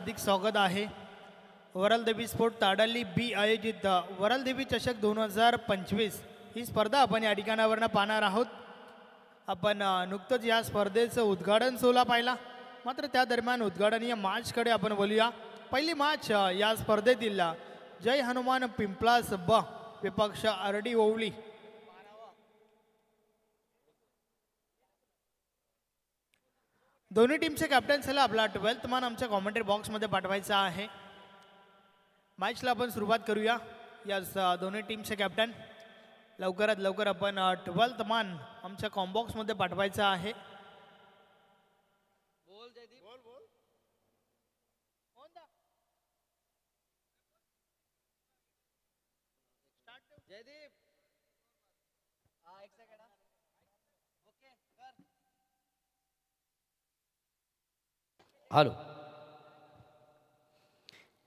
हार्दिक स्वागत आहे. वरलदेवी स्पोर्ट ताडली बी आयोजित वरलदेवी चषक 2025 ही स्पर्धा आपण या ठिकाणावरनं पाहणार आहोत. आपण नुकतंच या स्पर्धेचं उद्घाटन सोहळा पाहिला, मात्र त्या दरम्यान उद्घाटनीय मॅचकडे आपण बोलूया. पहिली मॅच या स्पर्धेतील जय हनुमान पिंपलास ब विपक्ष आरडी ओवली. दोन्ही टीमचे कॅप्टन्सला आपला 12th मान आमच्या कॉमेंट्री बॉक्समध्ये पाठवायचा आहे. मॅचला आपण सुरुवात करूया. या दोन्ही टीमचे कॅप्टन लवकरात लवकर आपण 12th मान आमच्या कॉम्बॉक्समध्ये पाठवायचा आहे. हॅलो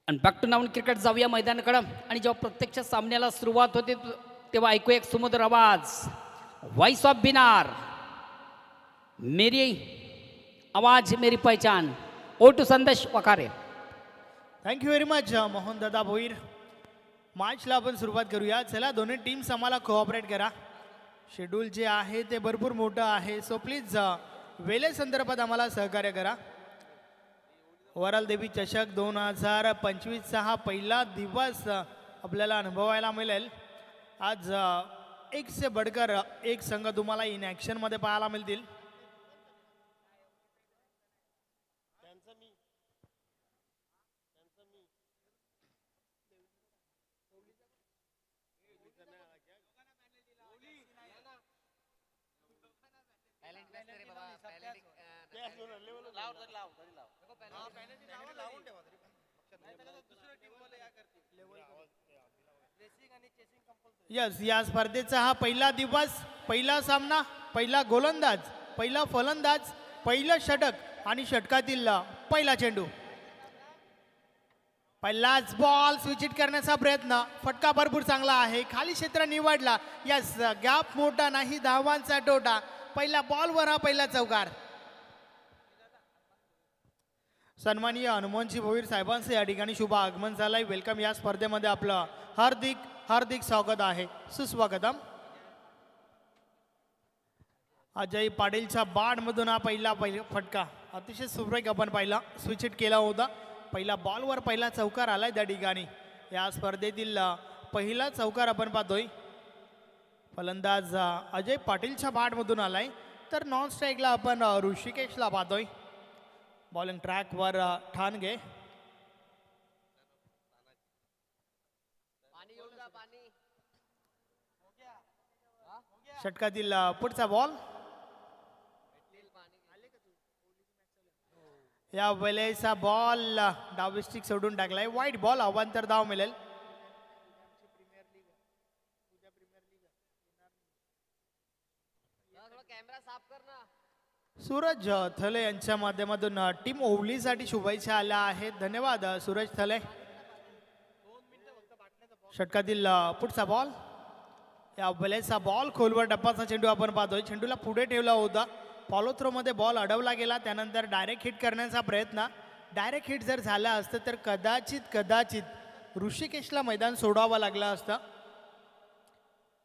आणि बॅक टू नाऊन क्रिकेट जाऊया मैदानाकडं. आणि जेव्हा प्रत्यक्ष सामन्याला सुरुवात होते तेव्हा ऐकू एक सुमधुर आवाज, व्हॉइस ऑफ बिनार, मेरी आवाज मेरी पहचान, ओ टू संदेश Wakare. Thank you very much Mohan दादा भोईर. मॅचला आपण सुरुवात करूया. चला दोन्ही टीम्स आम्हाला कोऑपरेट करा. शेड्यूल जे आहे ते भरपूर मोठं आहे, सो प्लीज वेळेसंदर्भात आम्हाला सहकार्य करा. वरलदेवी चषक 2025चा हा पहिला दिवस आपल्याला अनुभवायला मिळेल. आज एक से बडकर एक संघ तुम्हाला इन ॲक्शनमध्ये पाहायला मिळतील. यस, या स्पर्धेचा हा पहिला दिवस, पहिला सामना, पहिला गोलंदाज, पहिला फलंदाज, पहिलं षटक आणि षटकातील पहिला चेंडू. पहिलाच बॉल स्विच हिट करण्याचा प्रयत्न, फटका भरपूर चांगला आहे, खाली क्षेत्र निवडला. यस, गॅप मोठा नाही, धावांचा टोटा. पहिल्या बॉलवर हा पहिला चौकार. सन्माननीय हनुमानजी भोईर साहेबांचे या ठिकाणी शुभ आगमन झालंय. वेलकम. या स्पर्धेमध्ये आपलं हार्दिक हार्दिक स्वागत आहे, सुस्वागतम. अजय पाटीलच्या बाडमधून हा पहिला फटका अतिशय सुरेख आपण पाहिला, स्विच हिट केला होता. पहिला बॉलवर पहिला चौकार आलाय त्या ठिकाणी. या स्पर्धेतील पहिला चौकार आपण पाहतोय. फलंदाज अजय पाटीलच्या बाडमधून आलाय, तर नॉन स्ट्राईकला आपण ऋषिकेशला पाहतोय. बॉलिंग ट्रॅकवर ठाणगे. षटकातील पुढचा बॉल. या वेळेचा बॉल डावी स्टिक सोडून टाकलाय. वाईट बॉल, अवांतर धाव मिळेल. सूरज थले यांच्या माध्यमातून टीम ओवलीसाठी शुभेच्छा आल्या आहेत. धन्यवाद सूरज थले. षटकातील पुढचा बॉल. या वेळेचा बॉल खोलवर डब्बाचा चेंडू आपण पाहतोय. चेंडूला पुढे ठेवला होता, फॉलो थ्रो मध्ये बॉल अडवला गेला. त्यानंतर डायरेक्ट हिट करण्याचा प्रयत्न. डायरेक्ट हिट जर झाला असतं तर कदाचित ऋषिकेशला मैदान सोडावं लागलं असतं.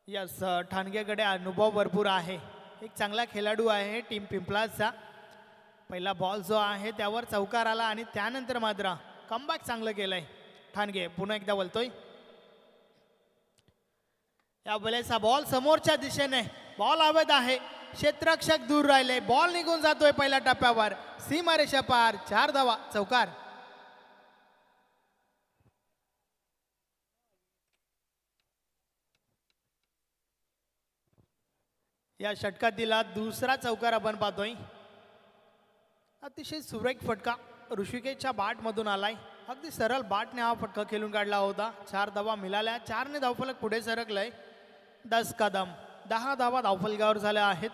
यस, ठाणगेकडे अनुभव भरपूर आहे, एक चांगला खेळाडू आहे टीम पिंपलासचा. पहिला बॉल जो आहे त्यावर चौकार आला आणि त्यानंतर मात्र कमबॅक चांगलं केलंय ठाणगे. पुन्हा एकदा बोलतोय. या वेळेचा बॉल समोरच्या दिशेने, बॉल हवेत आहे, क्षेत्ररक्षक दूर राहिले, बॉल निघून जातोय पहिल्या टप्प्यावर, सीमारेषा पार. 4 धावा, चौकार. या षटकातील दुसरा चौकार आपण पाहतोय. अतिशय सुरेख फटका ऋषिकेशच्या बॅटमधून आलाय. अगदी सरळ बॅटने हा फटका खेळून काढला होता. 4 धावा मिळाल्या. 4ने धावफलक पुढे सरकलंय. 10 कदम, 10 धावा धावफलकावर झाल्या आहेत.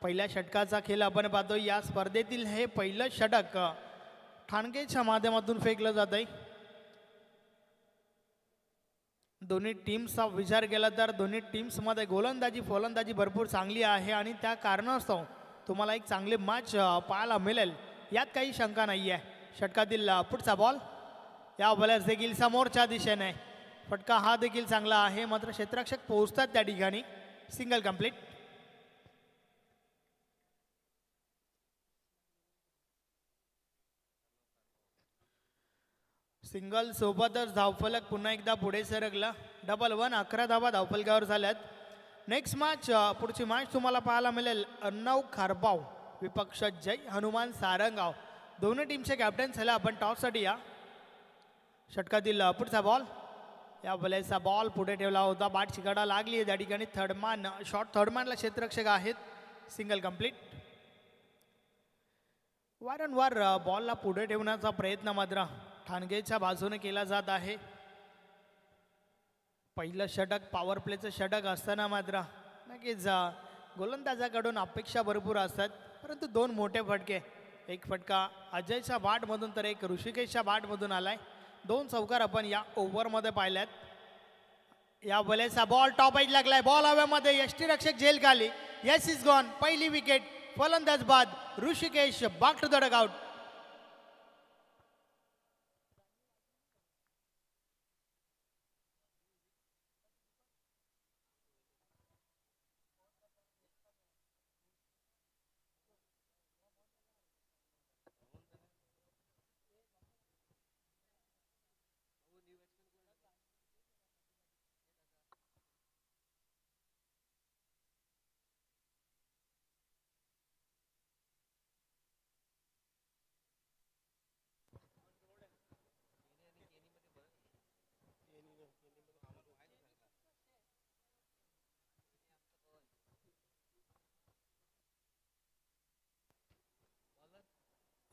पहिल्या षटकाचा खेळ आपण पाहतोय. या स्पर्धेतील हे पहिलं षटक ठाणगेच्या माध्यमातून फेकलं जात आहे. दोन्ही टीम्सचा विचार केला तर दोन्ही टीम्समध्ये गोलंदाजी फलंदाजी भरपूर चांगली आहे आणि त्या कारणास्तव तुम्हाला एक चांगली मॅच पाहायला मिळेल, यात काही शंका नाही आहे. षटकातील पुढचा बॉल या बॉलर्स देखील समोरच्या दिशेने. फटका हा देखील चांगला आहे, मात्र क्षेत्ररक्षक पोहोचतात त्या ठिकाणी. Single complete. सिंगल सोबतच धावफलक पुन्हा एकदा पुढे सरकला. 1-1 11 धावा धावफलकावर झाल्यात. नेक्स्ट मॅच पुढची मॅच तुम्हाला पाहायला मिळेल अर्णव खारबाव विपक्ष जय हनुमान सारंगाव. दोन्ही टीमचे कॅप्टन झाले. आपण टॉससाठी या. षटकातील पुढचा बॉल या बॉलचा बॉल पुढे ठेवला होता. बाट चिकाडा लागली आहे त्या ठिकाणी. थर्डमॅन शॉर्ट थर्डमॅनला क्षेत्ररक्षक आहेत. Single complete. वारंवार बॉलला पुढे ठेवण्याचा प्रयत्न मात्र ठाणगेच्या बाजूने केला जात आहे. पहिलं षटक पॉवर प्लेचं षटक असताना मात्र नक्कीच गोलंदाजाकडून अपेक्षा भरपूर असतात, परंतु दोन मोठे फटके. एक फटका अजयच्या बॅटमधून तर एक ऋषिकेशच्या बॅटमधून आलाय. दोन चौकार आपण या ओव्हरमध्ये पाहिल्यात. या बॉलचा बॉल टॉप एज लागलाय. बॉल हवेमध्ये यष्टीरक्षक झेल खाली. Yes is gone. पहिली विकेट. फलंदाज बाद Rishikesh back to the dugout.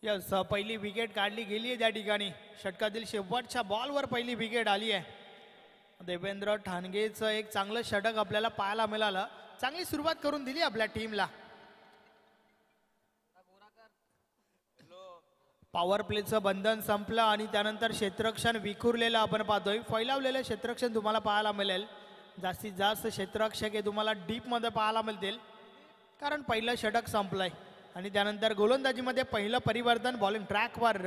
Yes पहिली विकेट काढली गेली आहे त्या ठिकाणी. षटकातील शेवटच्या बॉलवर पहिली विकेट आली आहे. देवेंद्र ठाणगेचं एक चांगलं षटक आपल्याला पाहायला मिळालं. चांगली सुरुवात करून दिली आपल्या टीमला. पॉवर प्लेचं बंधन संपलं आणि त्यानंतर क्षेत्ररक्षण विखुरलेलं आपण पाहतोय. फैलावलेलं क्षेत्ररक्षण तुम्हाला पाहायला मिळेल. जास्तीत जास्त क्षेत्ररक्षक हे तुम्हाला डीपमध्ये पाहायला मिळतील, कारण पहिलं षटक संपलंय. आणि त्यानंतर गोलंदाजीमध्ये पहिलं परिवर्तन बॉलिंग ट्रॅकवर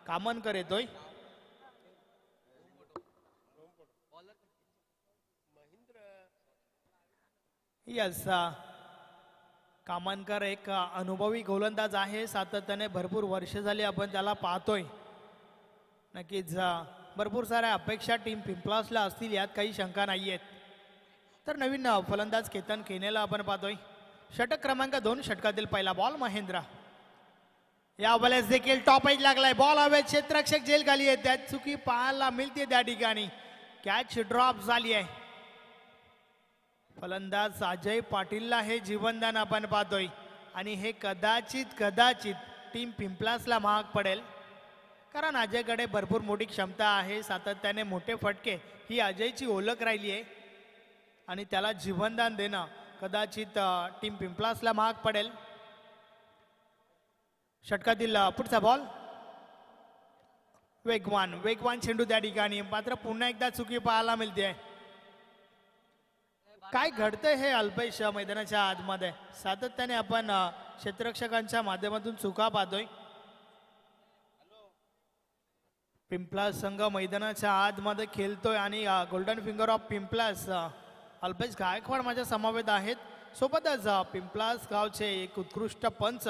कामनकर येतोय. यस कामनकर एक अनुभवी गोलंदाज आहे. सातत्याने भरपूर वर्ष झाली आपण त्याला पाहतोय. नक्कीच भरपूर साऱ्या अपेक्षा टीम पिंपलासला असतील, यात काही शंका नाही आहेत. तर नवीन फलंदाज केतन केनेला आपण पाहतोय. षटक क्रमांक 2 षटकातील पहिला बॉल महेंद्र. या बॉलेस देखील टॉप एज लागलाय. बॉल हवे क्षेत्ररक्षक जेल खाली आहे. त्यात चुकी पाहायला मिळते त्या ठिकाणी. कॅच ड्रॉप झाली आहे. फलंदाज अजय पाटीलला हे जीवनदान आपण पाहतोय आणि हे कदाचित टीम पिंपलासला महाग पडेल, कारण अजयकडे भरपूर मोठी क्षमता आहे. सातत्याने मोठे फटके ही अजयची ओळख राहिली आहे आणि त्याला जीवनदान देणं कदाचित टीम पिंपलासला महाग पडेल. षटकातील पुढचा बॉल वेगवान चेंडू त्या ठिकाणी. मात्र पुन्हा एकदा चुकी पाहायला मिळते. काय घडतंय हे अल्पेश मैदानाच्या आतमध्ये. सातत्याने आपण क्षेत्ररक्षकांच्या माध्यमातून चुका पाहतोय. पिंपलास संघ मैदानाच्या आतमध्ये खेळतोय आणि golden finger of Pimplas Alpesh Gaikwad माझ्या समवेत आहेत. सोबतच पिंपलास गावचे एक उत्कृष्ट पंच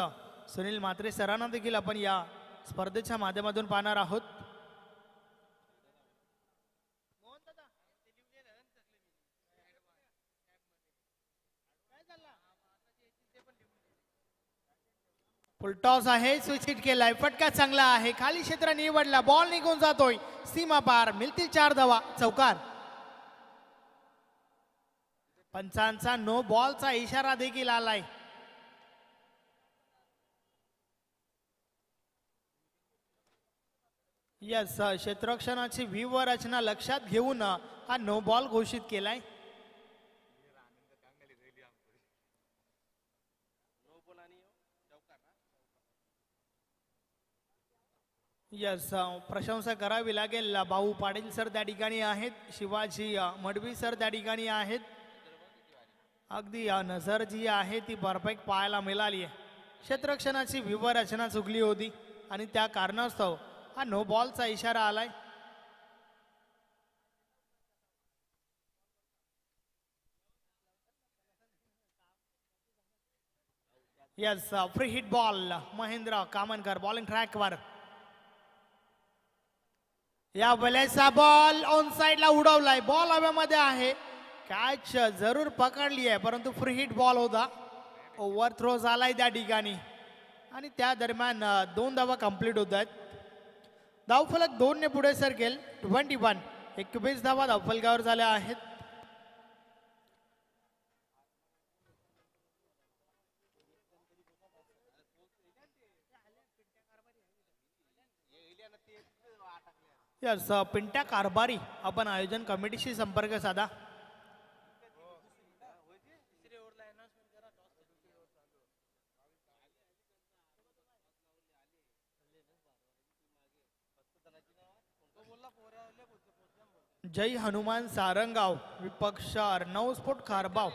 सुनील म्हात्रे सरांना देखील आपण या स्पर्धेच्या माध्यमातून पाहणार आहोत. फुलटॉस आहे. स्विच हिट केलाय. फटका चांगला आहे. खाली क्षेत्र निवडला. बॉल निघून जातोय सीमा पार. मिळतील 4 धावा. चौकार. पंचांचा नो बॉलचा इशारा देखील आलाय. यस क्षेत्ररक्षणाची व्यूह रचना लक्षात घेऊन हा नो बॉल घोषित केलाय. यस प्रशंसा करावी लागेल. भाऊ पाटील सर त्या ठिकाणी आहेत. शिवाजी मडवी सर त्या ठिकाणी आहेत. अगदी नजर जी आहे ती परफेक्ट पाहायला मिळाली आहे. क्षेत्ररक्षणाची व्यूह रचना चुकली होती. आणि त्या कारणास्तव हा नो बॉलचा इशारा आलाय. Yes, free hit ball. Mahendra Kamankar bowling ट्रॅकवर. या वेळेचा बॉल ऑन साइडला उडवलाय. बॉल हवेमध्ये आहे. कॅच जरूर पकडली आहे परंतु फ्री हिट बॉल होता. ओव्हर थ्रो झालाय त्या ठिकाणी आणि त्या दरम्यान 2 धावा कंप्लीट होत आहेत. धावफलक 2 ने पुढे सरकेल. 21 21 धावा धावफलकावर झाल्या आहेत. यस, पिंट्या कारभारी आपण आयोजन कमिटीशी संपर्क साधा. जय हनुमान सारंगाव विपक्ष अर्णव स्पोर्ट खारबाव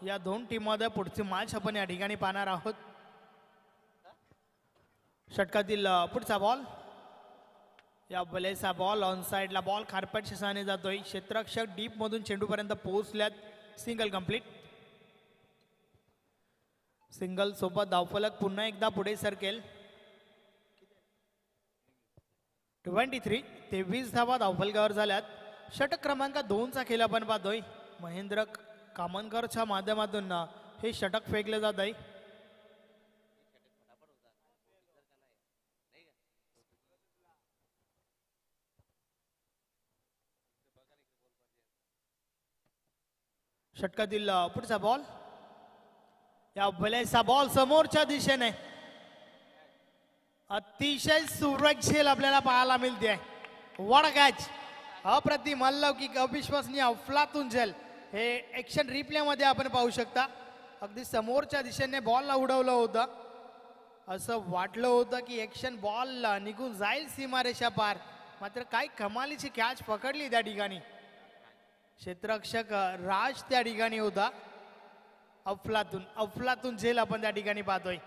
या 2 टीममध्ये पुढची मॅच आपण या ठिकाणी पाहणार आहोत. षटकातील पुढचा बॉल. या बलेचा बॉल ऑन साइडला. बॉल खारपट शिसाने जातोय. क्षेत्ररक्षक डीप मधून चेंडूपर्यंत पोहोचल्यात. Single complete. सिंगल सोबत धावफलक पुन्हा एकदा पुढे सरकेल. 23 23 धावा धावफलकावर झाल्यात. षटक क्रमांक 2चा खेळ आपण पाहतोय. महेंद्र कामनकरच्या माध्यमातून हे षटक फेकले जात आहे. षटकातील पुढचा बॉल. या भलेचा बॉल समोरच्या दिशेने. अतिशय सुरेख झेल आपल्याला पाहायला मिळते. वड कॅच. अप्रतिम, अलौकिक, अविश्वसनीय, अफलातून झेल. हे ऍक्शन रिप्ले मध्ये आपण पाहू शकता. अगदी समोरच्या दिशेने बॉलला उडवलं होतं. असं वाटलं होतं की ऍक्शन बॉल निघून जाईल सीमारेषा पार. मात्र काय कमालीची कॅच पकडली त्या ठिकाणी. क्षेत्ररक्षक राज त्या ठिकाणी होता. अफलातून अफलातून झेल आपण त्या ठिकाणी पाहतोय.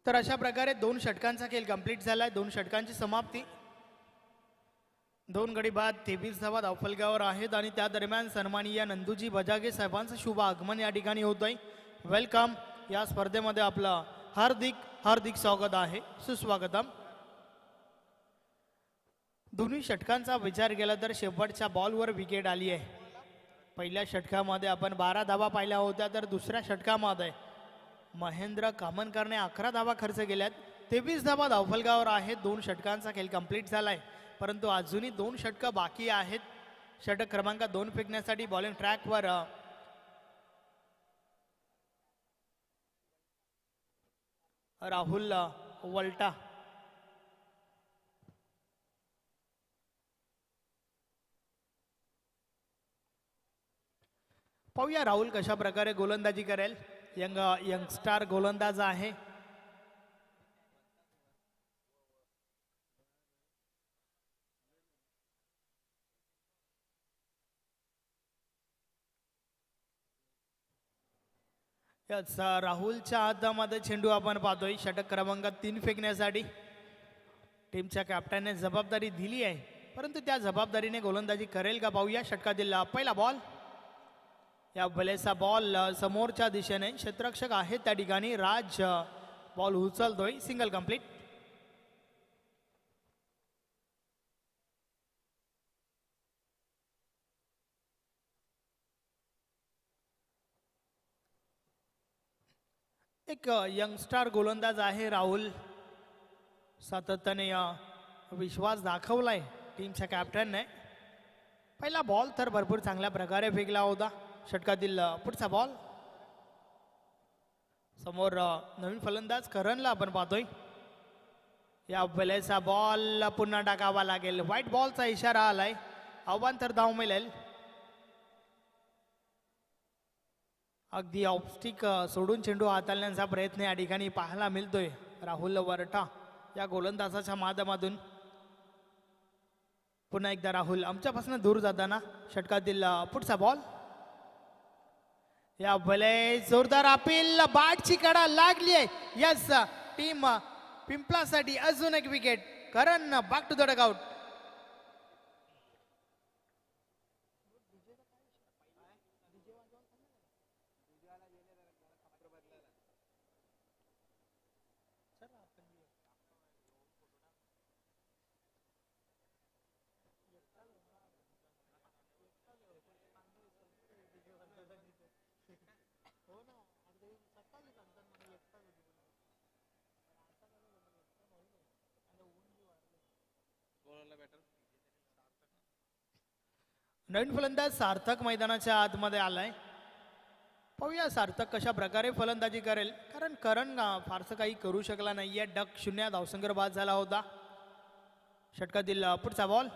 तर अशा प्रकारे 2 षटकांचा खेळ कंप्लीट झालाय. 2 षटकांची समाप्ती. 2 गडी बाद 23 धावा धावफलकावर आहेत आणि त्या दरम्यान सन्माननीय नंदूजी बजागे साहेबांचं शुभ आगमन या ठिकाणी होत आहे. वेलकम. या स्पर्धेमध्ये आपलं हार्दिक हार्दिक स्वागत आहे. सुस्वागतम. दोन्ही षटकांचा विचार केला तर शेवटच्या बॉलवर विकेट आली आहे. पहिल्या षटकामध्ये आपण 12 धावा पाहिल्या होत्या तर दुसऱ्या षटकामध्ये महेंद्र कामनकरने 11 धावा खर्च केल्यात. 23 धावा धावफलकावर आहेत. 2 षटकांचा खेळ कंप्लीट झालाय परंतु अजूनही 2 षटकं बाकी आहेत. षटक क्रमांक 2 फेकण्यासाठी बॉलिंग ट्रॅकवर राहुल वल्टा. पाहूया राहुल कशा प्रकारे गोलंदाजी करेल. यंगस्टार गोलंदाज आहे. राहुलच्या हातामध्ये चेंडू आपण पाहतोय. षटक क्रमांक 3 फेकण्यासाठी टीमच्या कॅप्टनने जबाबदारी दिली आहे परंतु त्या जबाबदारीने गोलंदाजी करेल का पाहूया. षटकातील पहिला बॉल. या भलेचा बॉल समोरच्या दिशेने. क्षेत्ररक्षक आहेत त्या ठिकाणी. राज बॉल उचलतोय. Single complete. एक यंगस्टार गोलंदाज आहे राहुल. सातत्याने विश्वास दाखवलाय टीमच्या कॅप्टनने. पहिला बॉल तर भरपूर चांगल्या प्रकारे फेकला होता. षटकातील पुढचा बॉल. समोर नवीन फलंदाज करणला आपण पाहतोय. या वेळेचा बॉल पुन्हा टाकावा लागेल. व्हाईट बॉलचा इशारा आलाय. अवांतर धाव मिळेल. अगदी ऑफस्टिक सोडून चेंडू हाताळण्याचा प्रयत्न या ठिकाणी पाहायला मिळतोय राहुल वरठा या गोलंदाजाच्या माध्यमातून. पुन्हा एकदा राहुल आमच्यापासून दूर जाताना षटकातील पुढचा बॉल. या भले जोरदार अपील, बाटची कडा लागली आहे. यस, टीम पिंपलासाठी अजून एक wicket. Karan back to the dugout. नवीन फलंदाज सार्थक मैदानाच्या आतमध्ये आलाय. पाहूया सार्थक कशा प्रकारे फलंदाजी करेल, कारण करण फारसं काही करू शकला नाहीये. डक 0 धावसंग्रह बाद झाला होता. षटकातील पुढचा बॉल.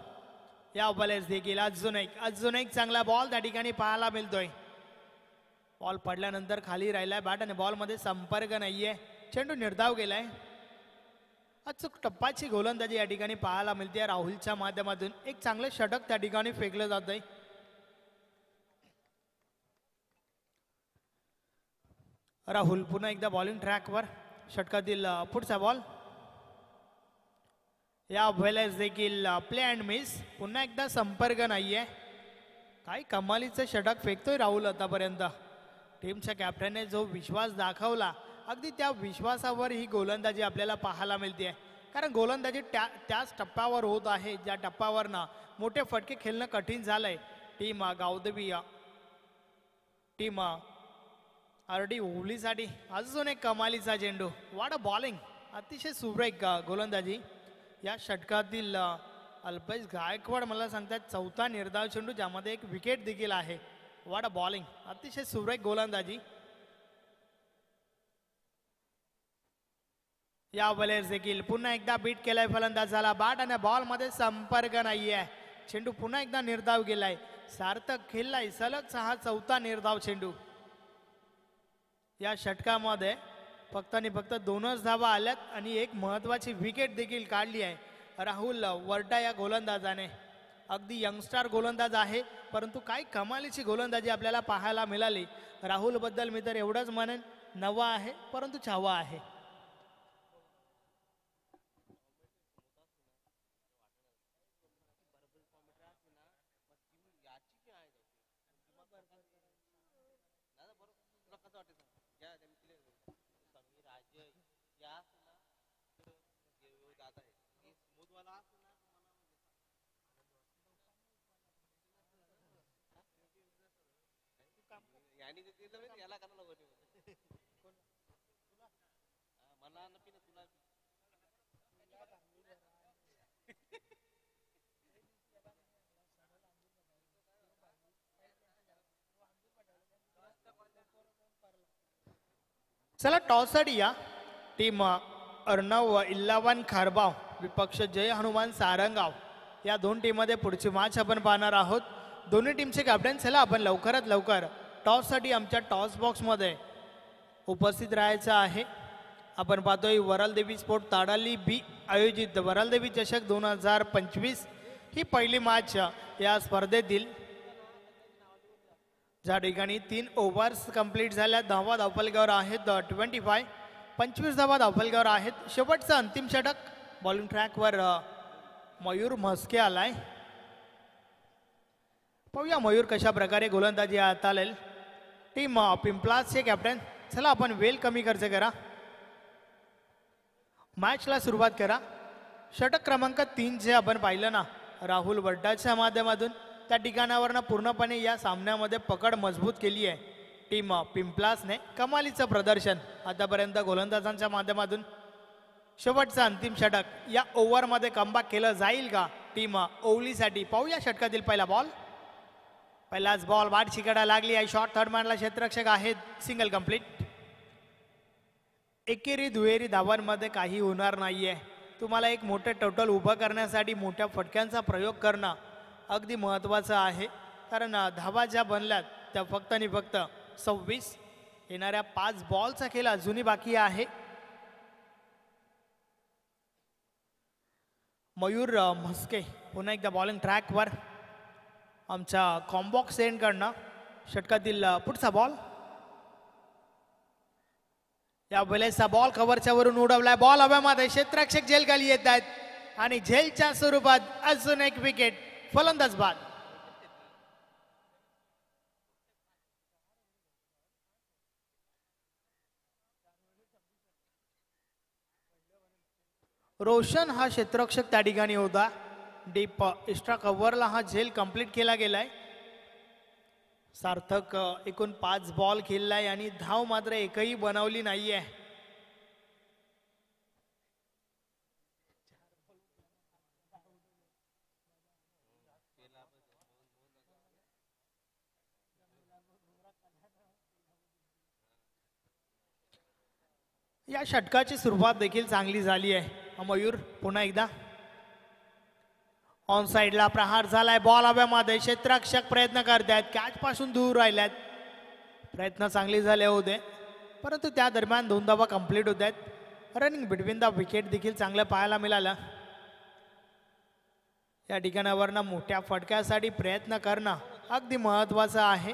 या बॉलेस देखील अजून एक चांगला बॉल त्या ठिकाणी पाहायला मिळतोय. बॉल पडल्यानंतर खाली राहिलाय बॅट आणि बॉल मध्ये संपर्क नाहीये. चेंडू निर्धाव गेलाय. अचूक टप्पाची गोलंदाजी या ठिकाणी पाहायला मिळते राहुलच्या माध्यमातून. एक चांगलं षटक त्या ठिकाणी फेकलं जात आहे. राहुल पुन्हा एकदा बॉलिंग ट्रॅकवर. षटकातील पुढचा बॉल. या वेळेस देखील प्ले अँड मिस. पुन्हा एकदा संपर्क नाहीये. काय कमालीचं षटक फेकतोय राहुल आतापर्यंत. टीमच्या कॅप्टनने जो विश्वास दाखवला, अगदी त्या विश्वासावर ही गोलंदाजी आपल्याला पाहायला मिळते. कारण गोलंदाजी त्याच टप्प्यावर होत आहे ज्या टप्प्यावर ना मोठे फटके खेळणं कठीण झालंय. टीम गावदेवी टीम आरडी ओवलीसाठी अजून एक कमालीचा चेंडू. वाट बॉलिंग, अतिशय सुरेख गोलंदाजी या षटकातील अल्पेश गायकवाड मला सांगतात चौथा निर्धाव चेंडू ज्यामध्ये एक विकेट देखील आहे. वाट बॉलिंग, अतिशय सुरेख गोलंदाजी. या वेळेस देखील पुन्हा एकदा बीट केलाय फलंदाजाला. बॅट आणि बॉल मध्ये संपर्क नाहीये. चेंडू पुन्हा एकदा निर्धाव गेलाय. सार्थक खेळलाय सलग 6 चौथा निर्धाव चेंडू. या षटकामध्ये फक्त आणि फक्त 2च धावा आल्यात आणि एक महत्वाची विकेट देखील काढली आहे राहुल वरटा या गोलंदाजाने. अगदी यंगस्टार गोलंदाज आहे, परंतु काय कमालीची गोलंदाजी आपल्याला पाहायला मिळाली. राहुल बद्दल मी तर एवढंच म्हणेन, नवा आहे परंतु छावा आहे. चला टॉससाठी या. टीम अर्णव इल्लावन खारबाव विपक्ष जय हनुमान सारंगाव या 2 टीममध्ये पुढची मॅच आपण पाहणार आहोत. दोन्ही टीमचे कॅप्टन चला आपण लवकरात लवकर टॉससाठी आमच्या टॉस बॉक्समध्ये उपस्थित राहायचं आहे. आपण पाहतोय वरलदेवी स्पोर्ट ताडाली बी आयोजित वरलदेवी चषक 2025 ही पहिली मॅच या स्पर्धेतील, ज्या ठिकाणी 3 ओव्हर्स कंप्लीट झाल्या. 10 धावफलकावर आहेत 25. 25 धावा धावफलकावर आहेत. शेवटचं अंतिम षटक. बॉलिंग ट्रॅकवर मयूर म्हस्के आलाय. पाहूया मयूर कशा प्रकारे गोलंदाजी हाताळेल. टीम पिंपलासचे कॅप्टन चला आपण वेल कमी खर्च करा. मॅचला सुरुवात करा. षटक क्रमांक 3 जे आपण पाहिलं ना राहुल वड्डाच्या माध्यमातून, त्या ठिकाणावरनं पूर्णपणे या सामन्यामध्ये पकड मजबूत केली आहे टीम पिंपलासने. कमालीचं प्रदर्शन आतापर्यंत गोलंदाजांच्या माध्यमातून. शेवटचं अंतिम षटक या ओव्हरमध्ये कमबॅक केलं जाईल का टीम ओवलीसाठी. पाहूया षटकातील पहिला बॉल. पहिलाच बॉल वाट शिकायला लागली आहे. शॉर्ट थर्ड मॅनला क्षेत्ररक्षक आहेत. Single complete. एकेरी दुहेरी धावांमध्ये काही होणार नाहीये. तुम्हाला एक मोठे टोटल उभं करण्यासाठी मोठ्या फटक्यांचा प्रयोग करणं अगदी महत्त्वाचं आहे, कारण धावा ज्या बनल्यात त्या फक्त आणि फक्त 26. येणाऱ्या 5 बॉलचा खेळ अजूनही बाकी आहे. मयूर म्हस्के पुन्हा एकदा बॉलिंग ट्रॅकवर. आमच्या कॉम्बॉक्स एंडकडनं षटकातील पुढचा बॉल. या वेळेचा बॉल कव्हरच्या वरून उडवलाय. बॉल हव्यामध्ये, क्षेत्ररक्षक झेल खाली येत आहेत आणि झेलच्या स्वरूपात अजून एक विकेट. फलंदाज बाद. रोशन हा क्षेत्ररक्षक त्या ठिकाणी होता. डीप एक्स्ट्रा कव्हरला हा झेल कंप्लीट केला गेलाय. सार्थक एकूण 5 बॉल खेळलाय आणि धाव मात्र एकही बनवली नाहीये. या षटकाची सुरुवात देखील चांगली झाली आहे. मयूर पुन्हा एकदा ऑन साइडला प्रहार झालाय. बॉल हव्यामध्ये, क्षेत्ररक्षक प्रयत्न करतायत, कॅच पासून दूर राहिल्यात. प्रयत्न चांगले झाले होते, परंतु त्या दरम्यान 2 धावा कंप्लीट होत आहेत. रनिंग बिटवीन द विकेट देखील चांगलं पाहायला मिळालं. या ठिकाणावरनं मोठ्या फटक्यासाठी प्रयत्न करणं अगदी महत्वाचं आहे.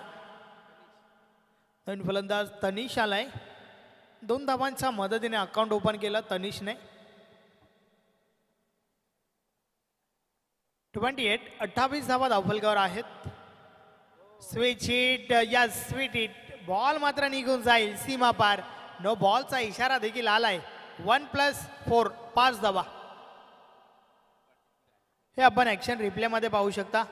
नवीन फलंदाज तनिष आलाय. 2 धावांच्या मदतीने अकाउंट ओपन केलं तनिषने. 28 धावा धावफलकावर आहेत. स्विच हिट, या स्वीट हिट. बॉल मात्र निघून जाईल सीमा पार. नो बॉलचा इशारा देखील आलाय. 1+4 5 धावा. हे आपण ॲक्शन रिप्लेमध्ये पाहू शकता.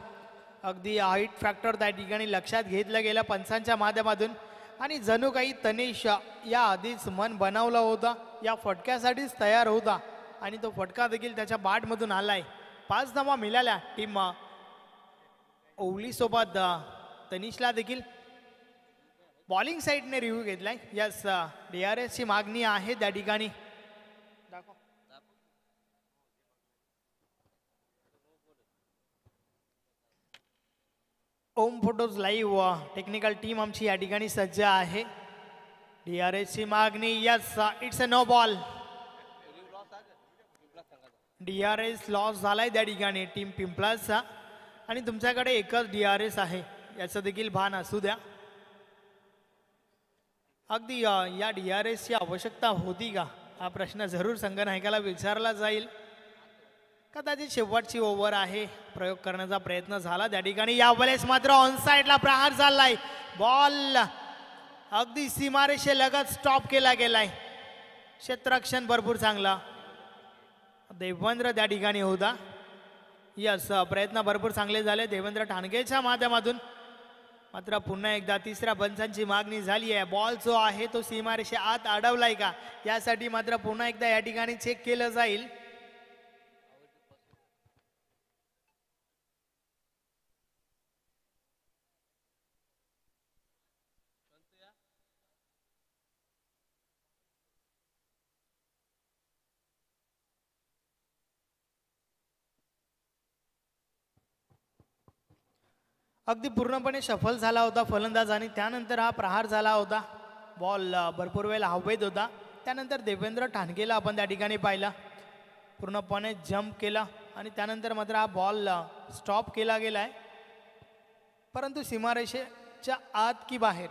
अगदी हाईट फॅक्टर त्या ठिकाणी लक्षात घेतलं गेलं पंचांच्या माध्यमातून. आणि जणू काही तनिष या आधीच मन बनवलं होतं, या फटक्यासाठीच तयार होता आणि तो फटका देखील त्याच्या बॅटमधून आलाय. 5 धावा मिळाल्या टीम ओवली सोबत. तनिषला देखील बॉलिंग साईडने रिव्ह्यू घेतलाय. यस, DRS ची मागणी आहे त्या ठिकाणी. Om photos live technical team आमची या ठिकाणी सज्ज आहे. DRS ची मागणी. Yes, it's a no ball. DRS loss झालाय त्या ठिकाणी टीम पिंपळाचा. आणि तुमच्याकडे एकच DRS आहे याचं देखील भान असू द्या. अगदी या DRS ची आवश्यकता होती का, हा प्रश्न जरूर संघनायकाला विचारला जाईल. कदाचित शेवटची ओव्हर आहे, प्रयोग करण्याचा प्रयत्न झाला त्या ठिकाणी. यावेळेस मात्र ऑन साइडला प्रहार झालाय. बॉल अगदी सीमारेषे लगत स्टॉप केला गेलाय. क्षेत्ररक्षण भरपूर चांगला. देवेंद्र त्या ठिकाणी होता. यस, प्रयत्न भरपूर चांगले झाले देवेंद्र ठाणगेच्या माध्यमातून. मात्र पुन्हा एकदा तिसऱ्या पंचांची मागणी झाली आहे. बॉल जो आहे तो सीमारेषे आत अडवलाय का, यासाठी मात्र पुन्हा एकदा या ठिकाणी चेक केलं जाईल. अगदी पूर्णपणे सफल झाला होता फलंदाज आणि त्यानंतर हा प्रहार झाला होता. बॉल भरपूर वेळ हवेत होता. त्यानंतर देवेंद्र ठाणगेला आपण त्या ठिकाणी पाहिला, पूर्णपणे जम्प केला आणि त्यानंतर मात्र हा बॉल स्टॉप केला गेलाय. परंतु सीमारेषेच्या आत की बाहेर.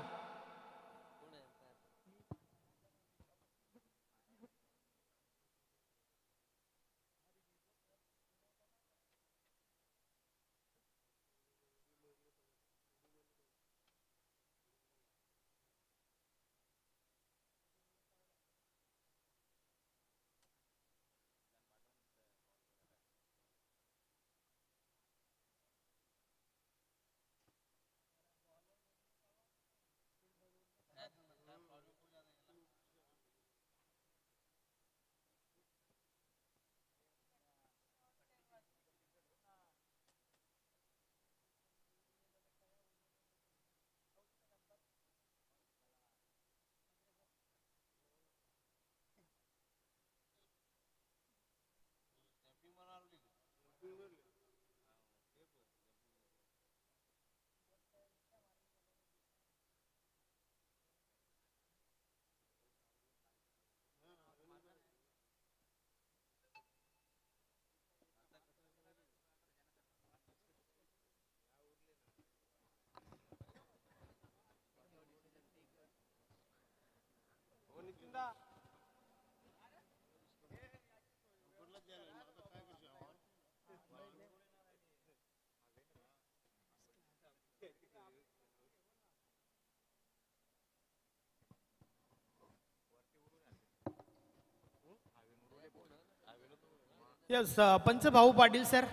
यस पंच भाऊ पाटील सर,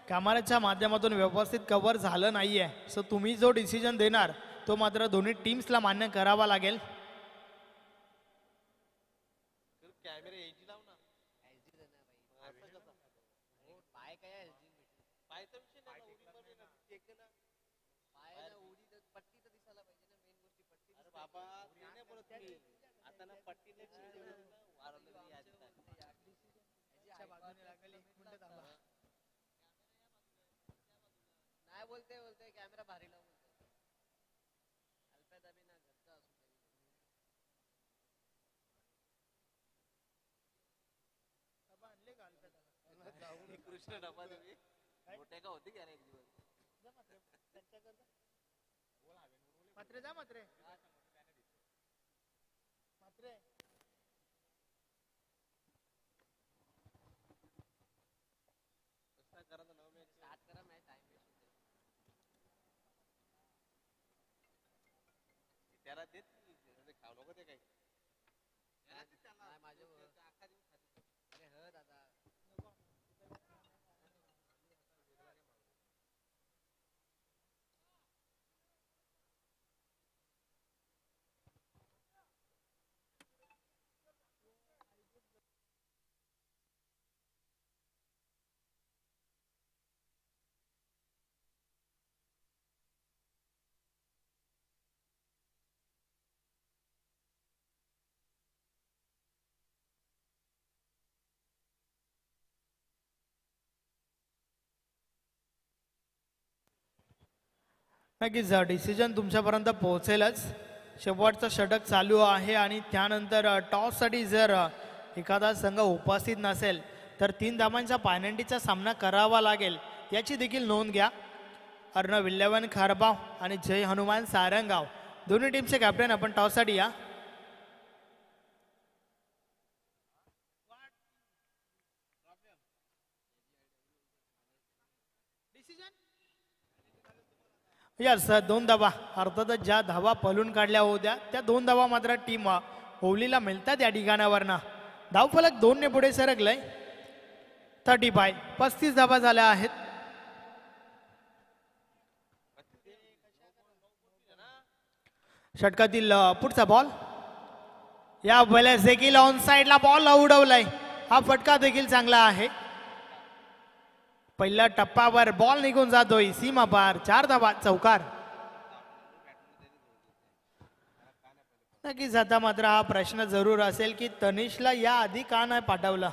कॅमेऱ्याच्या माध्यमातून व्यवस्थित कव्हर झालं नाहीये, सो तुम्ही जो डिसिजन देणार तो मात्र दोन्ही टीम्सला मान्य करावा लागेल. नाही बोलते बोलते कॅमेरा भारी लावून अल्फा दाबी ना घरचा असू कृष्ण डबा तुम्ही मोठे का होती का एक दिवस मात्रे जा मात्रे मात्रे करा तर नऊ मिनिट स्टार्ट करा मॅच टाइम वेस्ट होते त्याला देत खाऊ नको ते काही नाही माझ्या अख्खा दिवस खाते अरे ह दादा नक्कीच डिसिजन तुमच्यापर्यंत पोहोचेलच. शेवटचा षटक चालू आहे आणि त्यानंतर टॉससाठी जर एखादा संघ उपस्थित नसेल तर 3 धावांच्या पायनंटीचा सामना करावा लागेल, याची देखील नोंद घ्या. अर्णव विल्यवन खारबाव आणि जय हनुमान सारंगाव दोन्ही टीमचे कॅप्टन आपण टॉससाठी या. यस 2 धावा, अर्थातच ज्या धावा पलून काढल्या होत्या त्या 2 धावा मात्र टीम ओवलीला मिळतात या ठिकाणावरनं. धावफलक 2 ने पुढे सरकलंय. 35 धावा झाल्या आहेत. षटकातील पुढचा बॉल या वेळेस देखील ऑन साइडला बॉल उडवलाय. हा फटका देखील चांगला आहे. पहिल्या टप्प्यावर बॉल निघून जातोय सीमा पार. 4 धावा, चौकार. नक्कीच आता मात्र हा प्रश्न जरूर असेल की तनिषला या आधी का नाही पाठवलं,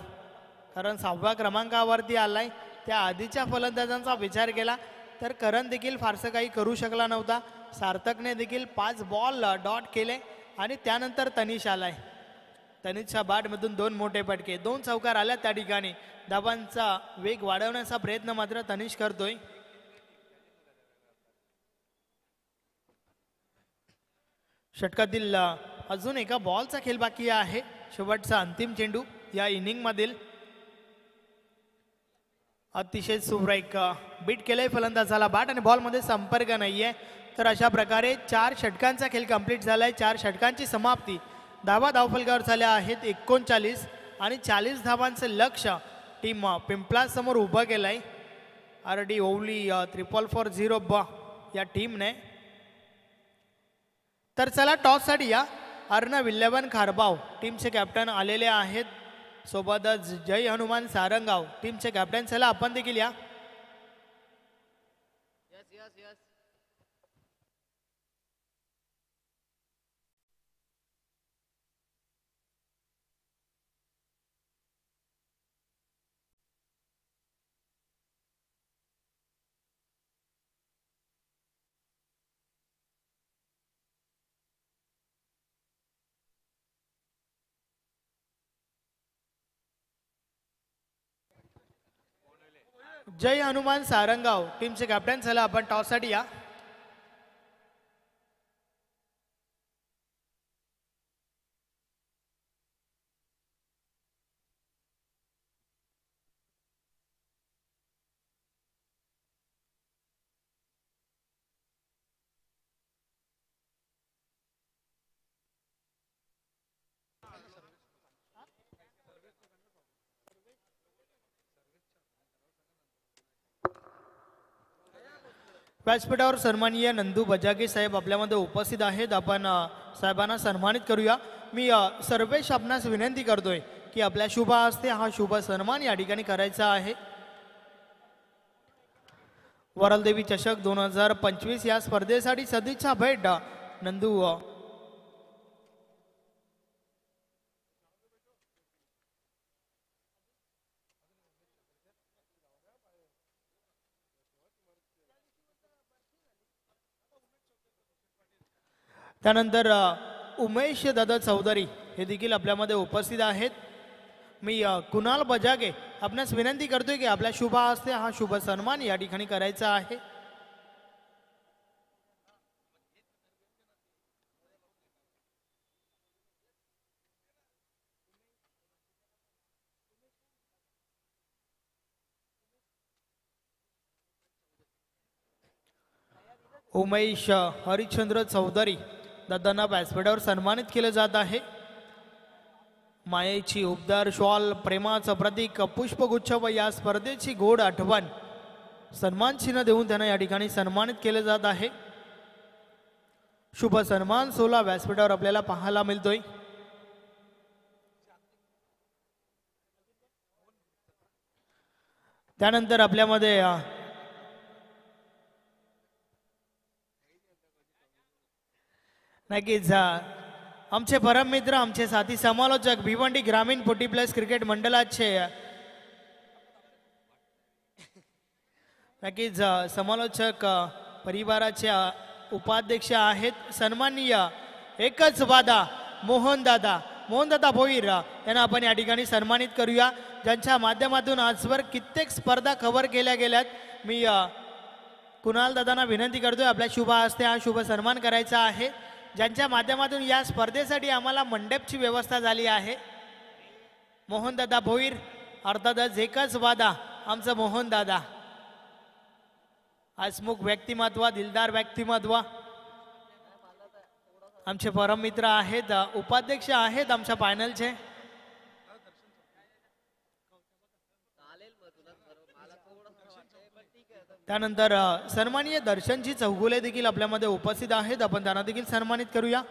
कारण 6व्या क्रमांकावरती आलाय. त्या आधीच्या फलंदाजांचा विचार केला तर करण देखील फारसं काही करू शकला नव्हता. सार्थकने देखील 5 बॉल डॉट केले आणि त्यानंतर तनिष आलाय. तनिषच्या बॅटमधून 2 मोठे फटके, 2 चौकार आल्या त्या ठिकाणी. धावांचा वेग वाढवण्याचा प्रयत्न मात्र तनिष करतोय. षटकातील अजून एका बॉलचा खेळ बाकी आहे. शेवटचा अंतिम चेंडू या इनिंग मधील. अतिशय सुरेख बीट केलंय फलंदाजाला बॅट आणि बॉल मध्ये संपर्क नाहीये. तर अशा प्रकारे 4 षटकांचा खेळ कंप्लीट झालाय. 4 षटकांची समाप्ती. धावा धावफलकावर झाल्या आहेत 39 आणि 40 धावांचं लक्ष टीम पिंपळा समोर उभं केलंय. RD ओवली 444 या टीमने. तर चला टॉससाठी या. अर्णव विल्यवन खारबाव टीमचे कॅप्टन आलेले आहेत, सोबतच जय हनुमान सारंगाव टीमचे कॅप्टन. चला आपण देखील या. यस यस यस जय हनुमान सारंगाव टीमचे कॅप्टन. चला आपण टॉससाठी या. व्यासपीठावर सन्माननीय नंदू बजागे साहेब आपल्यामध्ये उपस्थित आहेत. आपण साहेबांना सन्मानित करूया. मी सर्वेश आपणास विनंती करतोय की आपल्या शुभ हस्ते हा शुभ सन्मान या ठिकाणी करायचा आहे. वरलदेवी चषक 2025 या स्पर्धेसाठी सदिच्छा भेट नंदू त्यानंतर उमेश दादा चौधरी हे देखील आपल्यामध्ये उपस्थित आहेत. मी कुणाल बजागे आपणास विनंती करतोय की आपल्या शुभ हस्ते हा शुभ सन्मान या ठिकाणी करायचा आहे. उमेश हरिश्चंद्र चौधरी दादांना व्यासपीठावर सन्मानित केलं जात आहे. मायेची उपदार शॉल, प्रेमाचं प्रतीक, पुष्पगुच्छ व या स्पर्धेची गोड आठवण सन्मान चिन्ह देऊन त्यांना या ठिकाणी सन्मानित केले जात आहे. शुभ सन्मान सोहळा व्यासपीठावर आपल्याला पाहायला मिळतोय. त्यानंतर आपल्यामध्ये नक्कीच आमचे परम मित्र, आमचे साथी समालोचक, भिवंडी ग्रामीण 40+ क्रिकेट मंडळाचे नक्कीच समालोचक परिवाराचे उपाध्यक्ष आहेत सन्माननीय एकच वादा मोहनदादा भोईर यांना आपण या ठिकाणी सन्मानित करूया, ज्यांच्या माध्यमातून आजवर कित्येक स्पर्धा कव्हर केल्या गेल्यात. मी कुणाल दादांना विनंती करतोय आपल्या शुभ हस्ते हा शुभ सन्मान करायचा आहे, ज्यांच्या माध्यमातून या स्पर्धेसाठी आम्हाला मंडपची व्यवस्था झाली आहे. मोहनदादा भोईर अर्थातच एकच वादा आमचं मोहनदादा, हसमुख व्यक्तिमत्व, दिलदार व्यक्तिमत्व, आमचे परम मित्र आहेत, उपाध्यक्ष आहेत आमच्या पॅनलचे. त्यानंतर सन्माननीय दर्शनजी चौगुले देखील आपल्यामध्ये उपस्थित आहेत. आपण त्यांना देखील सन्मानित करूया.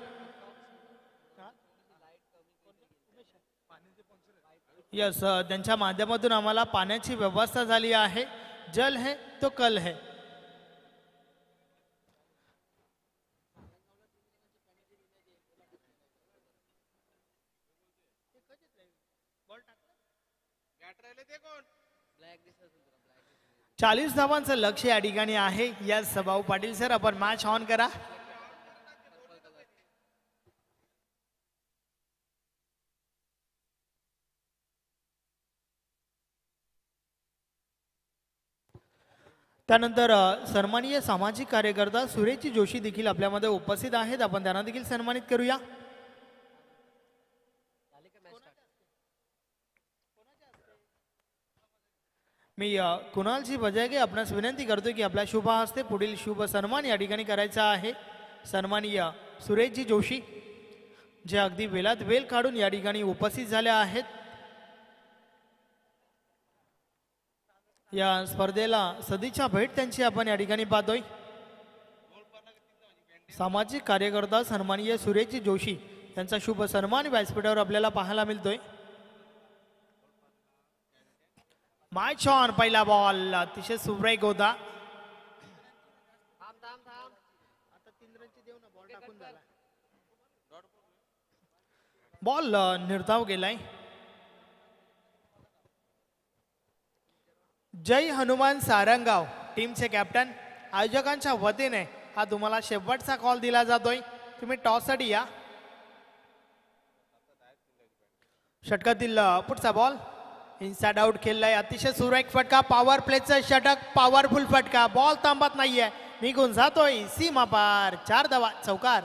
यस, त्यांच्या माध्यमातून आम्हाला पाण्याची व्यवस्था झाली आहे. जल है तो कल है. बॅट राहिले ते कोण? 40 धावांचं लक्ष या ठिकाणी आहे. यस भाऊ पाटील सर, आपण मॅच ऑन करा. त्यानंतर सन्माननीय सामाजिक कार्यकर्ता सुरेशजी जोशी देखील आपल्यामध्ये उपस्थित आहेत. आपण त्यांना देखील सन्मानित करूया. मी कुणालजी बजागे आपणास विनंती करतोय की आपल्या शुभ हस्ते पुढील शुभ सन्मान या ठिकाणी करायचा आहे. सन्माननीय सुरेशजी जोशी जे अगदी वेळात वेळ काढून या ठिकाणी उपस्थित झाले आहेत. या स्पर्धेला सदिच्छा भेट त्यांची आपण या ठिकाणी पाहतोय. सामाजिक कार्यकर्ता सन्माननीय सुरेशजी जोशी यांचा शुभ सन्मान व्यासपीठावर आपल्याला पाहायला मिळतोय. Match on. पहिला बॉल अतिशय सुरेख होता. बॉल निर्धाव गेलाय. जय हनुमान सारंगाव टीमचे कॅप्टन, आयोजकांच्या वतीने हा तुम्हाला शेवटचा कॉल दिला जातोय. तुम्ही टॉससाठी या. षटकातील पुढचा बॉल इनसाइड आउट खेळलाय. अतिशय सुरेख फटका, पॉवर प्लेचा षटक, पॉवरफुल फटका. बॉल थांबत नाहीये, निघून जातोय सीमा पार. 4 धावा, चौकार.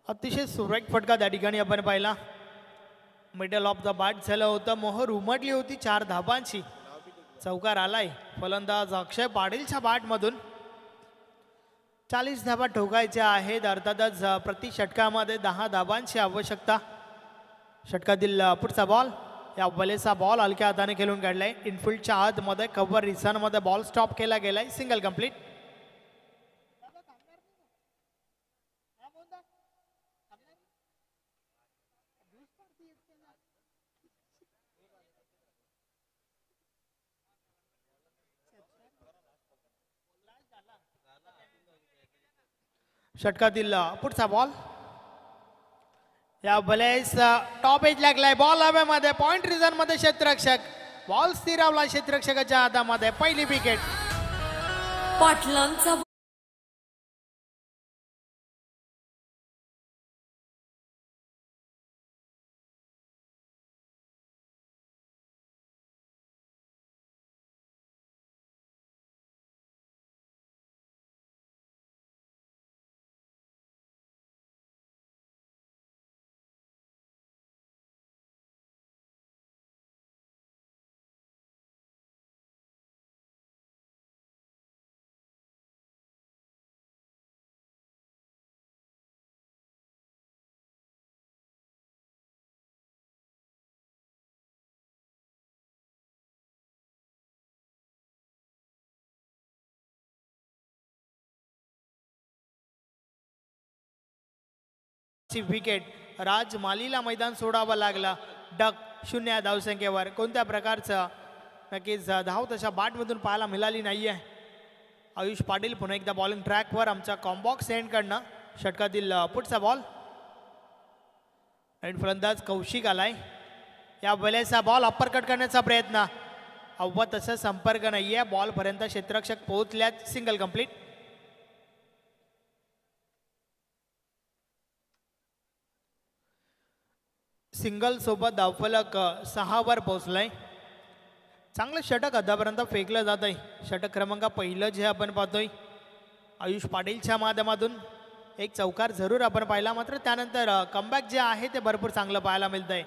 अतिशय सुरेख फटका त्या ठिकाणी आपण पाहिला. मिडल ऑफ द बॅट झालं होतं, मोहर उमटली होती 4 धाबांची. चौकार आलाय फलंदाज अक्षय पाटीलच्या बॅटमधून. 40 धाबा ठोकायच्या आहेत. अर्थातच प्रति षटकामध्ये 10 धाबांची आवश्यकता. षटकातील पुढचा बॉल या बलेचा बॉल हलक्या हाताने खेळून काढलाय. इनफिल्डच्या आतमध्ये कव्हर रिझनमध्ये बॉल स्टॉप केला गेलाय. Single complete. षटकातील पुढचा बॉल या बलेस टॉप एज लागलाय. बॉल हवेमध्ये पॉइंट रिझन मध्ये क्षेत्ररक्षक. बॉल स्थिरावला क्षेत्ररक्षकाच्या हातामध्ये. पहिली विकेट. पाटलांचा विकेट. राज मालीला मैदान सोडावं लागला. डक 0 धावसंख्येवर. कोणत्या प्रकारचं नक्कीच धाव तशा बॅटमधून पाहायला मिळाली नाहीये. आयुष पाटील पुन्हा एकदा बॉलिंग ट्रॅकवर आमच्या कॉम्बॉक्स एंडकडनं. षटकातील पुढचा बॉल आणि फलंदाज कौशिक आलाय. या बलेचा बॉल अप्परकट करण्याचा प्रयत्न. अव्वल तसं संपर्क नाहीये. बॉलपर्यंत क्षेत्ररक्षक पोहोचल्यात. Single complete. सिंगल सोबत धावफलक 6 वर पोहोचलाय. चांगलं षटक आतापर्यंत फेकलं जात आहे. षटक क्रमांक पहिलं जे आपण पाहतोय आयुष पाटीलच्या माध्यमातून एक चौकार जरूर आपण पाहिला. मात्र त्यानंतर कमबॅक जे आहे ते भरपूर चांगलं पाहायला मिळतंय.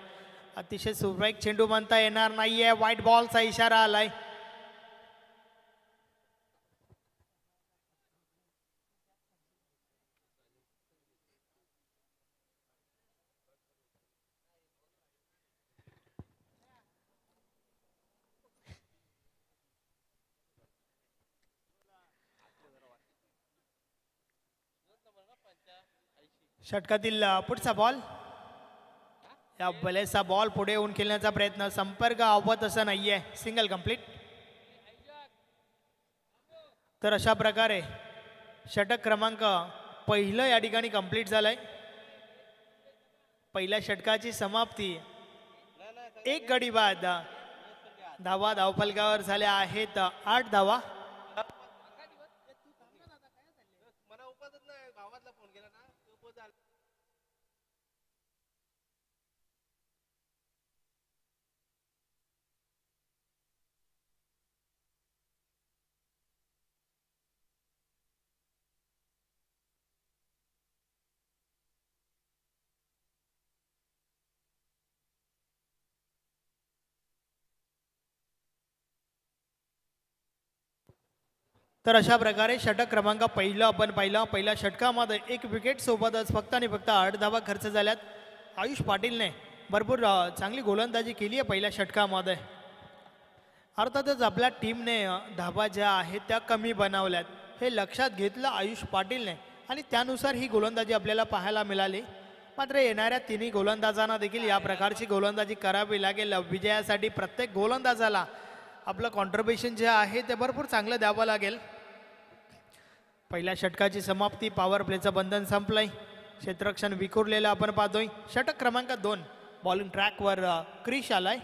अतिशय सुरेख चेंडू म्हणता येणार नाहीये. व्हाईट बॉलचा इशारा आलाय. षटकातील पुढचा बॉल या बलेचा बॉल पुढे येऊन खेळण्याचा प्रयत्न. संपर्क अवत असं नाहीये. Single complete. तर अशा प्रकारे षटक क्रमांक पहिलं या ठिकाणी कंप्लीट झालंय. पहिल्या षटकाची समाप्ती. एक गडी बाद. धावा धावफलकावर झाल्या आहेत 8 धावा. मला उपजत नाही. गावातला फोन केला ना उपज आला. तर अशा प्रकारे षटक क्रमांक पहिलं आपण पाहिलं. पहिल्या षटकामध्ये 1 विकेट सोबतच फक्त आणि फक्त 8 धावा खर्च झाल्यात. आयुष पाटीलने भरपूर चांगली गोलंदाजी केली आहे पहिल्या षटकामध्ये. अर्थातच आपल्या टीमने धावा ज्या आहेत त्या कमी बनवल्यात हे लक्षात घेतलं आयुष पाटीलने आणि त्यानुसार ही गोलंदाजी आपल्याला पाहायला मिळाली. मात्र येणाऱ्या तिन्ही गोलंदाजांना देखील या प्रकारची गोलंदाजी करावी लागेल. विजयासाठी प्रत्येक गोलंदाजाला आपलं कॉन्ट्रीब्युशन जे आहे ते भरपूर चांगलं द्यावं लागेल. पहिल्या षटकाची समाप्ती. पॉवर प्लेचं बंधन संपलंय. क्षेत्ररक्षण विखुरलेलं आपण पाहतोय. षटक क्रमांक 2 बॉलिंग ट्रॅकवर क्रिश आलाय.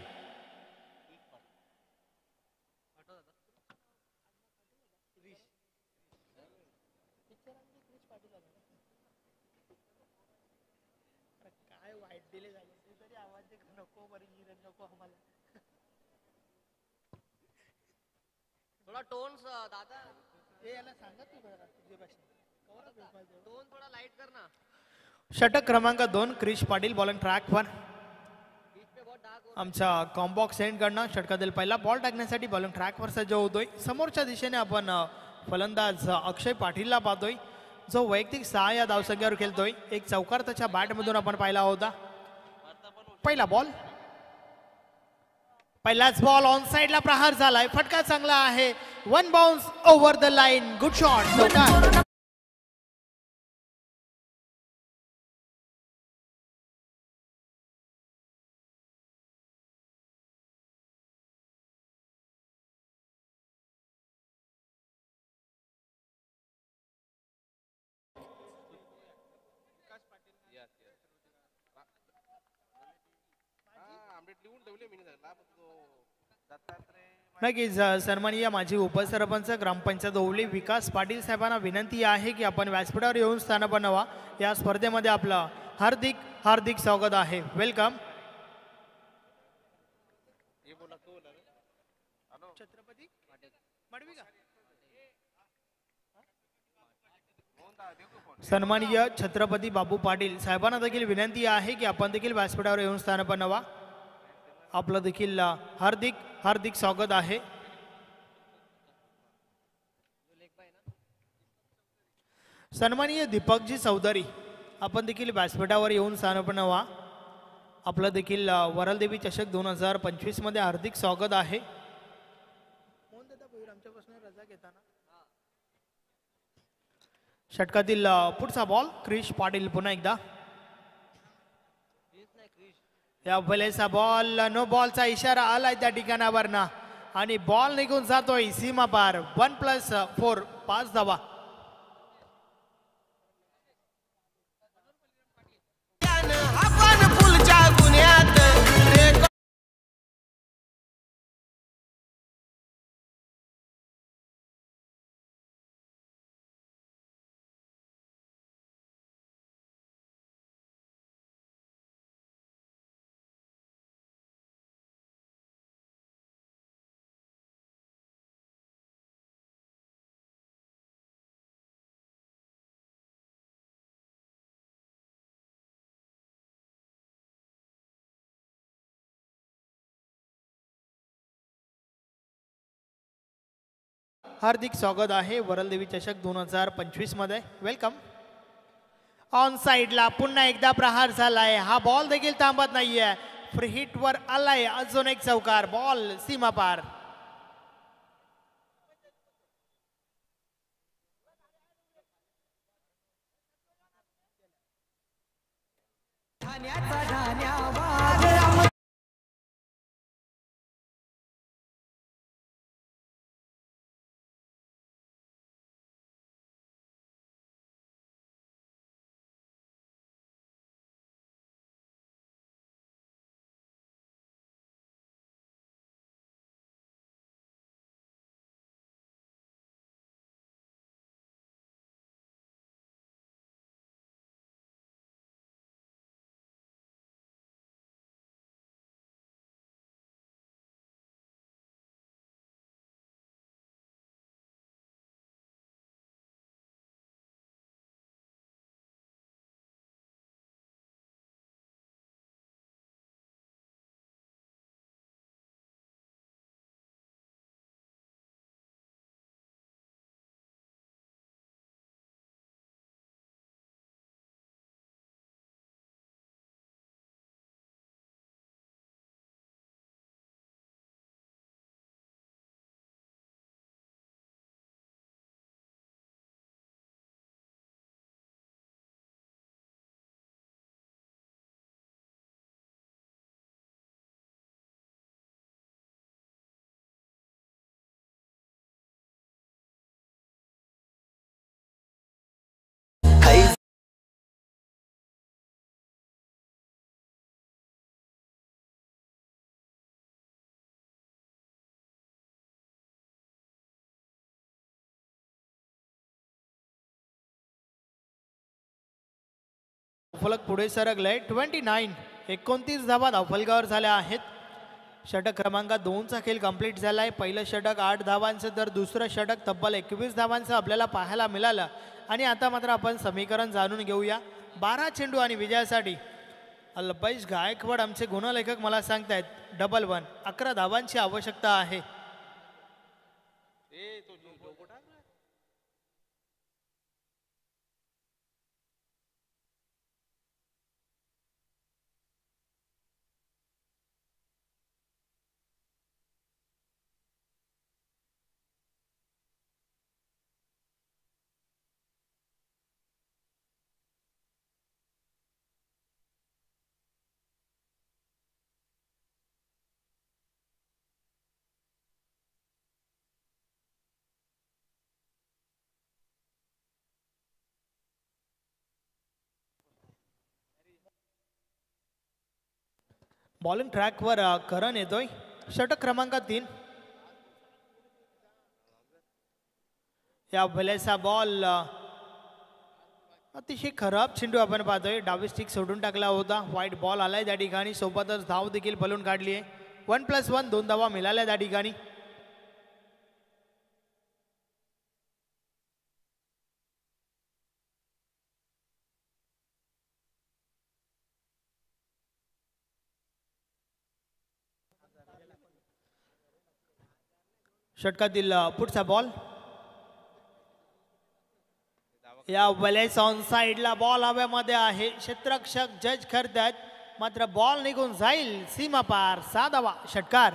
काय वाईट दिले झाले तरी आवाज नको नको थोडा टोन दादा याला सांगा तू तुझी भाषा. टोन थोडा लाइट कर ना. षटक क्रमांक 2 क्रिश पाटील बॉलिंग ट्रॅकवर. बीच पे बहुत डार्क हो आमच्या कॉम्बॉक्स एंडकडनं षटकातील पहिला बॉल टाकण्यासाठी बॉलिंग ट्रॅकवर सज्ज होतोय. समोरच्या दिशेने आपण फलंदाज अक्षय पाटीलला पाहतोय, जो वैयक्तिक 6 या धावसंख्येवर खेळतोय. एक चौकार त्याच्या बॅटमधून आपण पाहिला होता. पहिला बॉल, पहिलाच बॉल ऑन साइडला प्रहार झालाय. फटका चांगला आहे. 1 bounce over the line. Good shot. आमडेट लिहून ठेवले मी दत्तात्रय नक्कीच सन्माननीय माजी उपसरपंच ग्रामपंचायत ओवली विकास पाटील साहेबांना विनंती आहे की आपण व्यासपीठावर येऊन स्थान बनवा. या स्पर्धेमध्ये आपलं हार्दिक हार्दिक स्वागत आहे. वेलकम. हे बोला तो हॅलो छत्रपती मडवी का? सन्माननीय छत्रपती बाबू पाटील साहेबांना देखील विनंती आहे की आपण देखील व्यासपीठावर येऊन स्थान बनवा. आपलं देखील हार्दिक हार्दिक स्वागत आहे. सन्माननीय दीपकजी चौधरी आपण देखील व्यासपीठावर येऊन स्थान बनवा. आपलं देखील वरलदेवी चषक 2025 मध्ये हार्दिक स्वागत आहे. षटकातील पुढचा बॉल क्रिश पाटील पुन्हा एकदा. या पहिल्याचा बॉल नो बॉलचा इशारा आलाय त्या ठिकाणावरना आणि बॉल निघून जातोय सीमा पार. 1+4 5 धावा. हार्दिक स्वागत आहे वरलदेवी चषक 2025 मध्ये. वेलकम. ऑन साइडला पुन्हा एकदा प्रहार झालाय. हा बॉल देखील थांबत नाहीये. फ्री हिट वर आलाय. अजून एक चौकार. बॉल सीमा पार. फलक पुढे सरकलाय. 29 धावा धावफलकावर झाल्या आहेत. षटक क्रमांक 2चा खेळ कंप्लीट झालाय. पहिलं षटक 8 धावांचं तर दुसरं षटक तब्बल 21 धावांचं आपल्याला पाहायला मिळालं. आणि आता मात्र आपण समीकरण जाणून घेऊया. 12 चेंडू आणि विजयासाठी अल्पेश गायकवाड आमचे गुणलेखक मला सांगतायत डबल 1 11 धावांची आवश्यकता आहे. ए तो लोगो टाक ना. बॉलिंग ट्रॅकवर करण येतोय. षटक क्रमांक 3. या भल्याचा बॉल अतिशय खराब चेंडू आपण पाहतोय. डावी स्टिक सोडून टाकला होता. वाईट बॉल आलाय त्या ठिकाणी. सोबतच धाव देखील फलून काढली आहे. 1+1 2 धावा मिळाल्या त्या ठिकाणी. षटकातील पुढचा बॉल या वेळेस ऑन साइडला बॉल हव्यामध्ये आहे. क्षेत्ररक्षक जज करतात मात्र बॉल निघून जाईल सीमा पार. 6 धावा षटकार.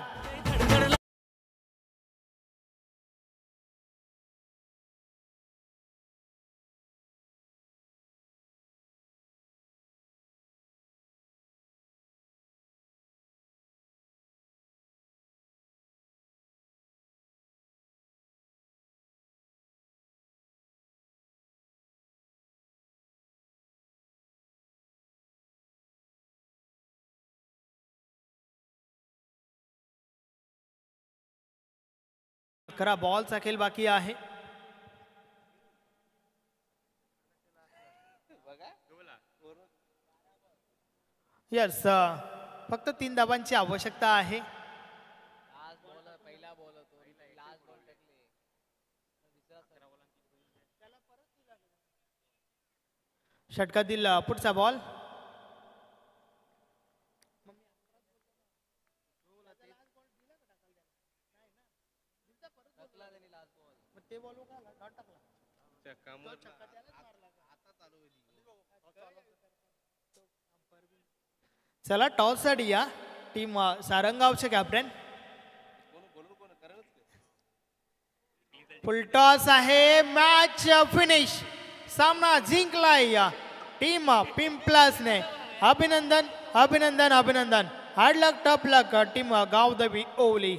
खरा बॉलचा खेळ बाकी आहे. यस फक्त 3 धावांची आवश्यकता आहे. षटकातील पुढचा बॉल चला टॉस साठी या टीम सारंगावचे कॅप्टन. फुल टॉस आहे. Match finish. सामना जिंकलाय या टीम पिंपलासने. अभिनंदन अभिनंदन अभिनंदन. हार्ड लक टफ लक टीम गावदेवी ओवली.